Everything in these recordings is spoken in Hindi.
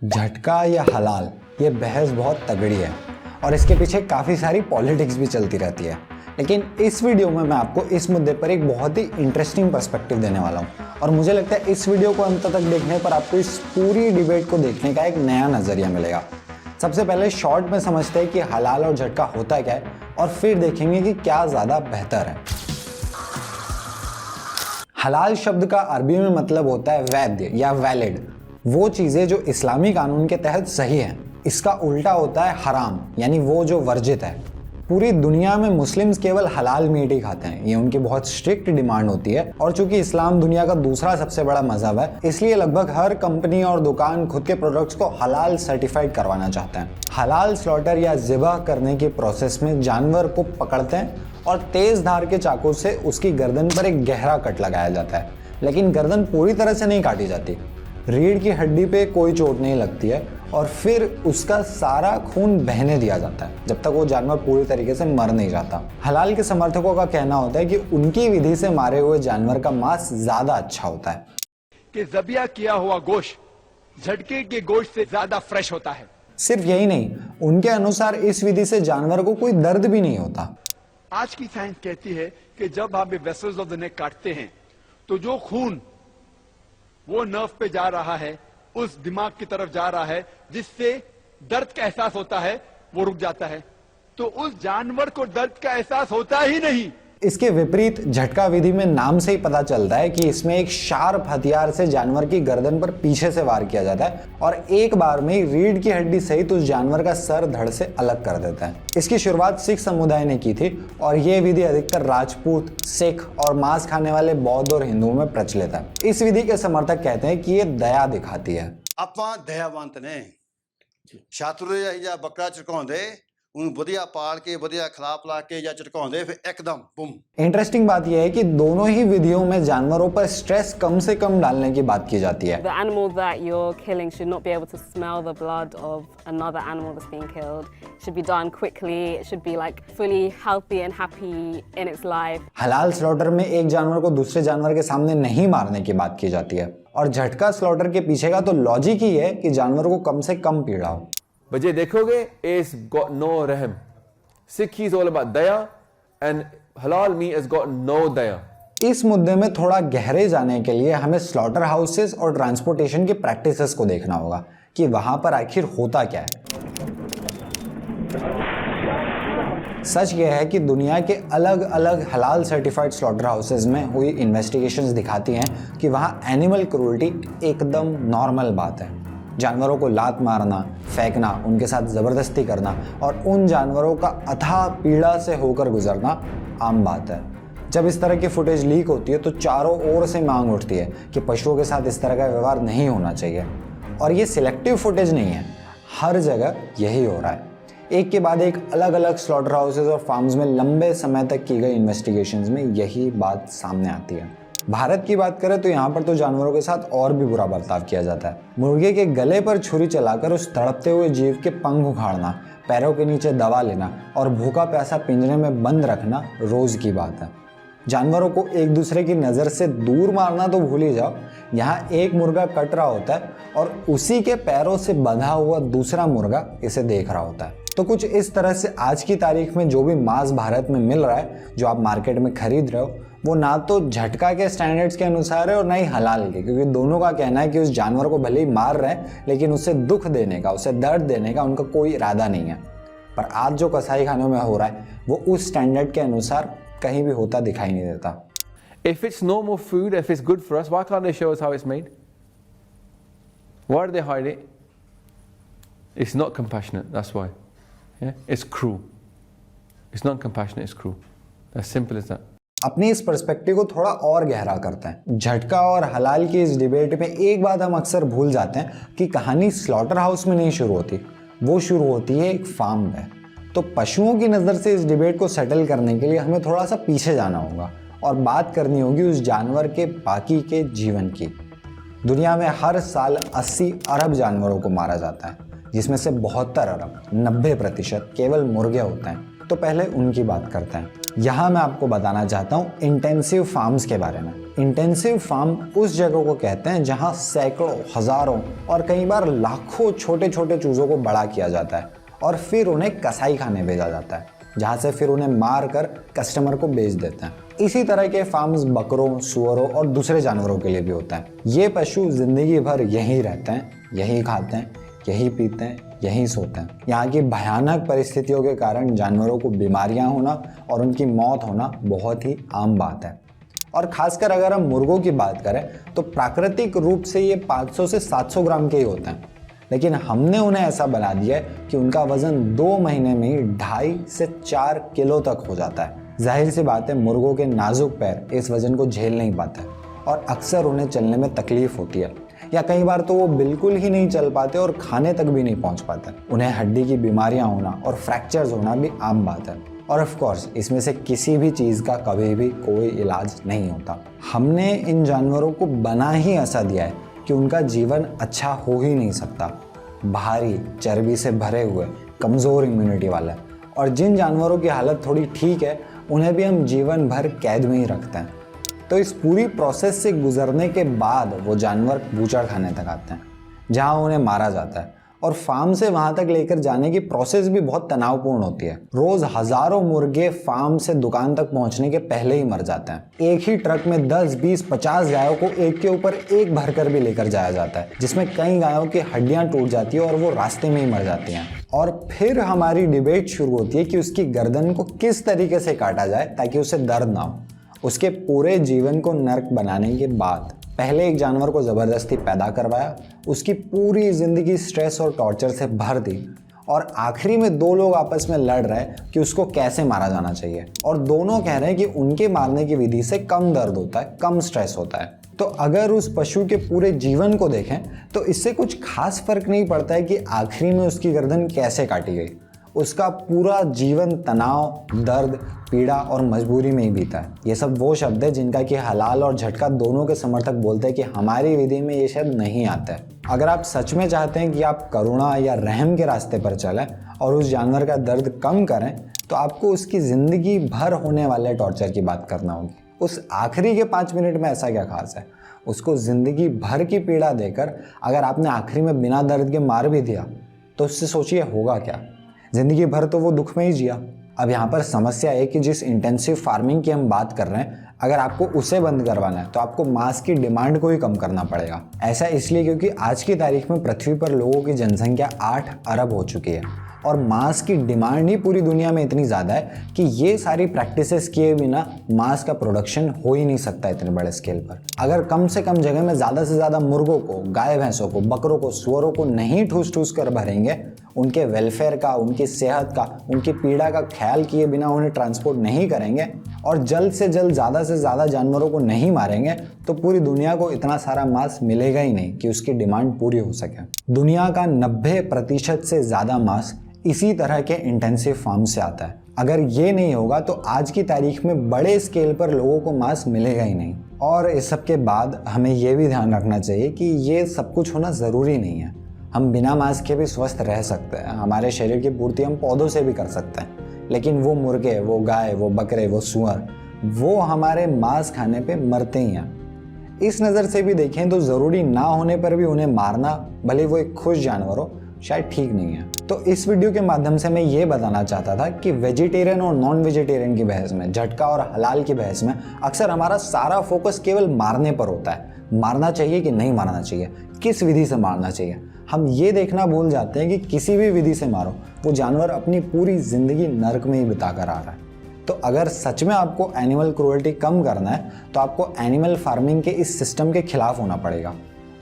झटका या हलाल, ये बहस बहुत तगड़ी है और इसके पीछे काफ़ी सारी पॉलिटिक्स भी चलती रहती है। लेकिन इस वीडियो में मैं आपको इस मुद्दे पर एक बहुत ही इंटरेस्टिंग पर्सपेक्टिव देने वाला हूँ और मुझे लगता है इस वीडियो को अंत तक देखने पर आपको इस पूरी डिबेट को देखने का एक नया नज़रिया मिलेगा। सबसे पहले शॉर्ट में समझते हैं कि हलाल और झटका होता क्या है और फिर देखेंगे कि क्या ज़्यादा बेहतर है। हलाल शब्द का अरबी में मतलब होता है वैध या वैलिड, वो चीज़ें जो इस्लामी कानून के तहत सही हैं। इसका उल्टा होता है हराम, यानी वो जो वर्जित है। पूरी दुनिया में मुस्लिम्स केवल हलाल मीट ही खाते हैं, ये उनकी बहुत स्ट्रिक्ट डिमांड होती है। और चूंकि इस्लाम दुनिया का दूसरा सबसे बड़ा मजहब है, इसलिए लगभग हर कंपनी और दुकान खुद के प्रोडक्ट्स को हलाल सर्टिफाइड करवाना चाहते हैं। हलाल स्लॉटर या ज़िबह करने की प्रोसेस में जानवर को पकड़ते हैं और तेज धार के चाकू से उसकी गर्दन पर एक गहरा कट लगाया जाता है, लेकिन गर्दन पूरी तरह से नहीं काटी जाती। रीढ़ की हड्डी पे कोई चोट नहीं लगती है और फिर उसका सारा खून बहने दिया जाता है जब तक वो जानवर पूरी तरीके से मर नहीं जाता। हलाल के समर्थकों का कहना होता है कि उनकी विधि से मारे हुए जानवर का मांस ज्यादा अच्छा होता है कि ज़बिया किया हुआ गोश्त झटके के गोश्त से ज्यादा फ्रेश होता है। सिर्फ यही नहीं, उनके अनुसार इस विधि से जानवर को कोई दर्द भी नहीं होता। आज की साइंस कहती है कि जब आप वेसल्स ऑफ द नेक काटते हैं तो जो खून वो नर्व पे जा रहा है, उस दिमाग की तरफ जा रहा है, जिससे दर्द का एहसास होता है, वो रुक जाता है। तो उस जानवर को दर्द का एहसास होता ही नहीं। इसके विपरीत झटका विधि में नाम से ही पता चलता है कि इसमें एक शार्प हथियार से जानवर की गर्दन पर पीछे से वार किया जाता है और एक बार में ही रीढ़ की हड्डी सहित उस जानवर का सर धड़ से अलग कर देता है। इसकी शुरुआत सिख समुदाय ने की थी और यह विधि अधिकतर राजपूत, सिख और मांस खाने वाले बौद्ध और हिंदुओं में प्रचलित है। इस विधि के समर्थक कहते हैं कि ये दया दिखाती है। ਆਪਾਂ ਦਇਆਵੰਤ ਨੇ ਸ਼ਾਤਰੂ ਜਾਂ ਬੱਕਰਾ ਝਟਕਾਉਂਦੇ ਉਹਨੂੰ ਵਧੀਆ ਪਾਲ ਕੇ ਵਧੀਆ ਖਿਲਾ ਪਿਲਾ ਕੇ ਜਾਂ ਝਟਕਾਉਂਦੇ ਫਿਰ ਇੱਕਦਮ ਬੁਮ। इंटरेस्टिंग बात यह है कि दोनों ही विधियों में जानवरों पर स्ट्रेस कम से कम डालने की बात की जाती है। The animal that you're killing should not be able to smell the blood of another animal that's being killed. It should be done quickly. It should be like fully healthy and happy in its life. हलाल स्लॉटर में एक जानवर को दूसरे जानवर के सामने नहीं मारने की बात की जाती है और झटका स्लॉटर के पीछे का तो लॉजिक ही है कि जानवर को कम से कम पीड़ा हो। But ये देखोगे, it's got no रहम। Sikhi is all about daya and halal meat has got no daya। इस मुद्दे में थोड़ा गहरे जाने के लिए हमें स्लॉटर हाउसेस और ट्रांसपोर्टेशन की प्रैक्टिसेस को देखना होगा कि वहां पर आखिर होता क्या है। सच यह है कि दुनिया के अलग अलग हलाल सर्टिफाइड स्लॉटर हाउसेस में हुई इन्वेस्टिगेशंस दिखाती हैं कि वहां एनिमल क्रूरल्टी एकदम नॉर्मल बात है। जानवरों को लात मारना, फेंकना, उनके साथ ज़बरदस्ती करना और उन जानवरों का अथाह पीड़ा से होकर गुजरना आम बात है। जब इस तरह की फुटेज लीक होती है तो चारों ओर से मांग उठती है कि पशुओं के साथ इस तरह का व्यवहार नहीं होना चाहिए। और ये सिलेक्टिव फुटेज नहीं है, हर जगह यही हो रहा है। एक के बाद एक अलग अलग स्लॉटर हाउसेज और फार्म्स में लंबे समय तक की गई इन्वेस्टिगेशंस में यही बात सामने आती है। भारत की बात करें तो यहाँ पर तो जानवरों के साथ और भी बुरा बर्ताव किया जाता है। मुर्गे के गले पर छुरी चलाकर उस तड़पते हुए जीव के पंख उखाड़ना, पैरों के नीचे दबा लेना और भूखा प्यासा पिंजरे में बंद रखना रोज की बात है। जानवरों को एक दूसरे की नज़र से दूर मारना तो भूल ही जाओ, यहाँ एक मुर्गा कट रहा होता है और उसी के पैरों से बंधा हुआ दूसरा मुर्गा इसे देख रहा होता है। तो कुछ इस तरह से आज की तारीख में जो भी मांस भारत में मिल रहा है, जो आप मार्केट में खरीद रहे हो, वो ना तो झटका के स्टैंडर्ड्स के अनुसार है और ना ही हलाल के, क्योंकि दोनों का कहना है कि उस जानवर को भले ही मार रहे हैं लेकिन उसे दुख देने का, उसे दर्द देने का उनका कोई इरादा नहीं है। पर आज जो कसाई खानों में हो रहा है वो उस स्टैंडर्ड के अनुसार कहीं भी होता दिखाई नहीं देता। If it's normal food, if it's good for us, why can't they show us how it's made? Why do they hide it? It's not compassionate, that's why. Yeah? It's cruel. It's not compassionate, it's cruel. As simple as that. अपनी इस पर्सपेक्टिव को थोड़ा और गहरा करते हैं। झटका और हलाल की इस डिबेट में एक बात हम अक्सर भूल जाते हैं कि कहानी स्लॉटर हाउस में नहीं शुरू होती, वो शुरू होती है एक फार्म में। तो पशुओं की नज़र से इस डिबेट को सेटल करने के लिए हमें थोड़ा सा पीछे जाना होगा और बात करनी होगी उस जानवर के बाकी के जीवन की। दुनिया में हर साल 80 अरब जानवरों को मारा जाता है, जिसमें से 72 अरब 90% केवल मुर्गे होते हैं। तो पहले उनकी बात करते हैं। यहाँ मैं आपको बताना चाहता हूँ इंटेंसिव फार्म्स के बारे में। इंटेंसिव फार्म उस जगह को कहते हैं जहाँ सैकड़ों, हजारों और कई बार लाखों छोटे छोटे चूज़ों को बड़ा किया जाता है और फिर उन्हें कसाई खाने भेजा जाता है, जहाँ से फिर उन्हें मार कर कस्टमर को बेच देते हैं। इसी तरह के फार्म्स बकरों, सुअरों और दूसरे जानवरों के लिए भी होते हैं। ये पशु जिंदगी भर यहीं रहते हैं, यहीं खाते हैं, यहीं पीते हैं, यहीं सोते हैं। यहाँ की भयानक परिस्थितियों के कारण जानवरों को बीमारियां होना और उनकी मौत होना बहुत ही आम बात है। और खासकर अगर हम मुर्गों की बात करें तो प्राकृतिक रूप से ये 500 से 700 ग्राम के ही होते हैं, लेकिन हमने उन्हें ऐसा बना दिया है कि उनका वजन 2 महीने में ही 2.5 से 4 किलो तक हो जाता है। जाहिर सी बात है, मुर्गों के नाजुक पैर इस वजन को झेल नहीं पाते और अक्सर उन्हें चलने में तकलीफ होती है, या कई बार तो वो बिल्कुल ही नहीं चल पाते और खाने तक भी नहीं पहुंच पाते। उन्हें हड्डी की बीमारियां होना और फ्रैक्चर्स होना भी आम बात है। और ऑफ कोर्स इसमें से किसी भी चीज़ का कभी भी कोई इलाज नहीं होता। हमने इन जानवरों को बना ही ऐसा दिया है कि उनका जीवन अच्छा हो ही नहीं सकता। भारी, चर्बी से भरे हुए, कमज़ोर इम्यूनिटी वाला है। और जिन जानवरों की हालत थोड़ी ठीक है उन्हें भी हम जीवन भर कैद में ही रखते हैं। तो इस पूरी प्रोसेस से गुजरने के बाद वो जानवर बूचड़ खाने तक आते हैं, जहाँ उन्हें मारा जाता है। और फार्म से वहाँ तक लेकर जाने की प्रोसेस भी बहुत तनावपूर्ण होती है। रोज हजारों मुर्गे फार्म से दुकान तक पहुँचने के पहले ही मर जाते हैं। एक ही ट्रक में 10, 20, 50 गायों को एक के ऊपर एक भरकर भी लेकर जाया जाता है, जिसमें कई गायों की हड्डियां टूट जाती है और वो रास्ते में ही मर जाती हैं। और फिर हमारी डिबेट शुरू होती है कि उसकी गर्दन को किस तरीके से काटा जाए ताकि उसे दर्द ना हो। उसके पूरे जीवन को नर्क बनाने के बाद पहले एक जानवर को ज़बरदस्ती पैदा करवाया, उसकी पूरी ज़िंदगी स्ट्रेस और टॉर्चर से भर दी, और आखिरी में 2 लोग आपस में लड़ रहे हैं कि उसको कैसे मारा जाना चाहिए। और दोनों कह रहे हैं कि उनके मारने की विधि से कम दर्द होता है, कम स्ट्रेस होता है। तो अगर उस पशु के पूरे जीवन को देखें तो इससे कुछ खास फर्क नहीं पड़ता है कि आखिरी में उसकी गर्दन कैसे काटी गई। उसका पूरा जीवन तनाव, दर्द, पीड़ा और मजबूरी में ही बीता है। ये सब वो शब्द है जिनका कि हलाल और झटका दोनों के समर्थक बोलते हैं कि हमारी विधि में ये शब्द नहीं आता है। अगर आप सच में चाहते हैं कि आप करुणा या रहम के रास्ते पर चलें और उस जानवर का दर्द कम करें, तो आपको उसकी ज़िंदगी भर होने वाले टॉर्चर की बात करना होगी। उस आखिरी के 5 मिनट में ऐसा क्या खास है? उसको ज़िंदगी भर की पीड़ा देकर अगर आपने आखिरी में बिना दर्द के मार भी दिया तो उससे सोचिए होगा क्या। ज़िंदगी भर तो वो दुख में ही जिया। अब यहाँ पर समस्या है कि जिस इंटेंसिव फार्मिंग की हम बात कर रहे हैं, अगर आपको उसे बंद करवाना है तो आपको मांस की डिमांड को ही कम करना पड़ेगा। ऐसा इसलिए क्योंकि आज की तारीख में पृथ्वी पर लोगों की जनसंख्या 8 अरब हो चुकी है और मांस की डिमांड ही पूरी दुनिया में इतनी ज़्यादा है कि ये सारी प्रैक्टिसेस किए बिना मांस का प्रोडक्शन हो ही नहीं सकता इतने बड़े स्केल पर। अगर कम से कम जगह में ज़्यादा से ज़्यादा मुर्गों को, गाय भैंसों को, बकरों को, सुअरों को नहीं ठूस ठूस कर भरेंगे, उनके वेलफेयर का, उनकी सेहत का, उनकी पीड़ा का ख्याल किए बिना उन्हें ट्रांसपोर्ट नहीं करेंगे और जल्द से जल्द ज़्यादा से ज़्यादा जानवरों को नहीं मारेंगे, तो पूरी दुनिया को इतना सारा मांस मिलेगा ही नहीं कि उसकी डिमांड पूरी हो सके। दुनिया का 90% से ज़्यादा मांस इसी तरह के इंटेंसिव फार्म से आता है। अगर ये नहीं होगा तो आज की तारीख में बड़े स्केल पर लोगों को मांस मिलेगा ही नहीं। और इस सब के बाद हमें ये भी ध्यान रखना चाहिए कि ये सब कुछ होना ज़रूरी नहीं है। हम बिना मांस के भी स्वस्थ रह सकते हैं। हमारे शरीर की पूर्ति हम पौधों से भी कर सकते हैं। लेकिन वो मुर्गे, वो गाय, वो बकरे, वो सुअर, वो हमारे मांस खाने पे मरते ही हैं। इस नज़र से भी देखें तो ज़रूरी ना होने पर भी उन्हें मारना, भले वो एक खुश जानवर हो, शायद ठीक नहीं है। तो इस वीडियो के माध्यम से मैं ये बताना चाहता था कि वेजिटेरियन और नॉन वेजिटेरियन की बहस में, झटका और हलाल की बहस में अक्सर हमारा सारा फोकस केवल मारने पर होता है। मारना चाहिए कि नहीं मारना चाहिए, किस विधि से मारना चाहिए। हम ये देखना भूल जाते हैं कि किसी भी विधि से मारो, वो जानवर अपनी पूरी ज़िंदगी नर्क में ही बिता कर आ रहा है। तो अगर सच में आपको एनिमल क्रूअल्टी कम करना है तो आपको एनिमल फार्मिंग के इस सिस्टम के खिलाफ होना पड़ेगा।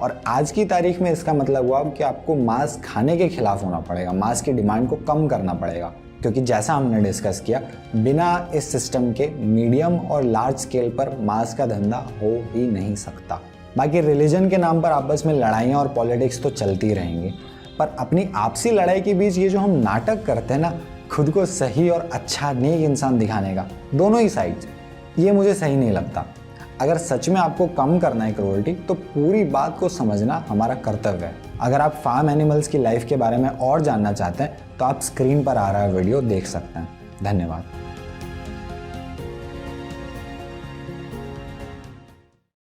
और आज की तारीख में इसका मतलब हुआ कि आपको मांस खाने के खिलाफ होना पड़ेगा, मांस की डिमांड को कम करना पड़ेगा। क्योंकि जैसा हमने डिस्कस किया, बिना इस सिस्टम के मीडियम और लार्ज स्केल पर मांस का धंधा हो ही नहीं सकता। बाकी रिलीजन के नाम पर आपस में लड़ाइयाँ और पॉलिटिक्स तो चलती रहेंगी, पर अपनी आपसी लड़ाई के बीच ये जो हम नाटक करते हैं ना, खुद को सही और अच्छा नेक इंसान दिखाने का, दोनों ही साइड, ये मुझे सही नहीं लगता। अगर सच में आपको कम करना है क्रूअल्टी, तो पूरी बात को समझना हमारा कर्तव्य है। अगर आप फार्म एनिमल्स की लाइफ के बारे में और जानना चाहते हैं तो आप स्क्रीन पर आ रहा वीडियो देख सकते हैं। धन्यवाद।